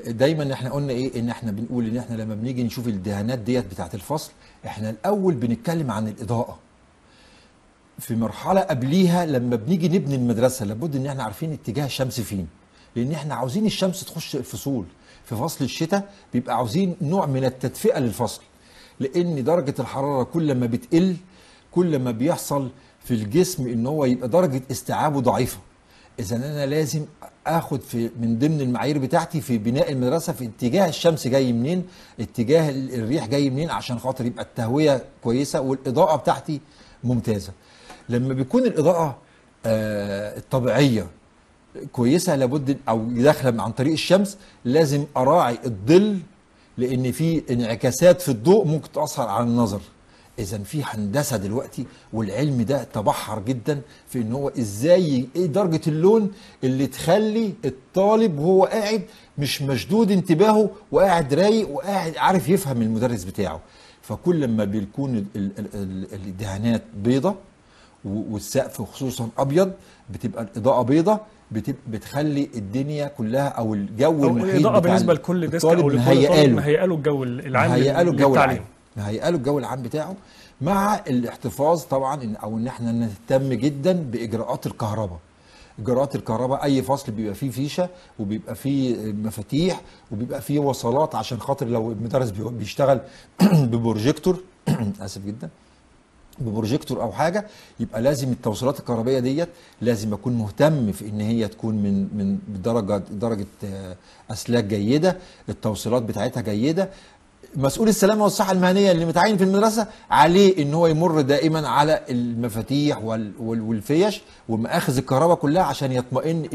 دايما احنا قلنا ايه، ان احنا بنقول ان احنا لما بنيجي نشوف الدهانات ديت بتاعت الفصل، احنا الاول بنتكلم عن الاضاءه. في مرحله قبليها لما بنيجي نبني المدرسه لابد ان احنا عارفين اتجاه الشمس فين، لان احنا عاوزين الشمس تخش الفصول. في فصل الشتاء بيبقى عاوزين نوع من التدفئه للفصل، لان درجه الحراره كل ما بتقل كل ما بيحصل في الجسم ان هو يبقى درجه استيعابه ضعيفه. اذا انا لازم اخد في من ضمن المعايير بتاعتي في بناء المدرسه في اتجاه الشمس جاي منين، اتجاه الريح جاي منين، عشان خاطر يبقى التهويه كويسه والاضاءه بتاعتي ممتازه. لما بيكون الاضاءه الطبيعيه كويسه لابد او داخله عن طريق الشمس، لازم اراعي الظل، لان في انعكاسات في الضوء ممكن تاثر على النظر. اذا في هندسه دلوقتي، والعلم ده تبحر جدا في ان هو ازاي ايه درجه اللون اللي تخلي الطالب وهو قاعد مش مشدود انتباهه وقاعد رايق وقاعد عارف يفهم المدرس بتاعه. فكل ما بيكون الدهانات بيضه والسقف خصوصا ابيض، بتبقى الاضاءه بيضه، بتخلي الدنيا كلها او الجو او المحيط الاضاءه بتاع بالنسبه لكل ديسك الطالب او لكل طالب مهيئه له الجو العام للتعليم. مهيئه له الجو العام بتاعه، مع الاحتفاظ طبعا او ان احنا نهتم جدا باجراءات الكهرباء. اجراءات الكهرباء، اي فصل بيبقى فيه فيشه وبيبقى فيه مفاتيح وبيبقى فيه وصلات، عشان خاطر لو المدرس بيشتغل ببروجيكتور اسف جدا، ببروجيكتور او حاجه، يبقى لازم التوصيلات الكهربائيه ديت لازم اكون مهتم في ان هي تكون من درجه اسلاك جيده، التوصيلات بتاعتها جيده. مسؤول السلامه والصحه المهنيه اللي متعين في المدرسه عليه ان هو يمر دائما على المفاتيح والفيش ومآخذ الكهرباء كلها عشان يطمئن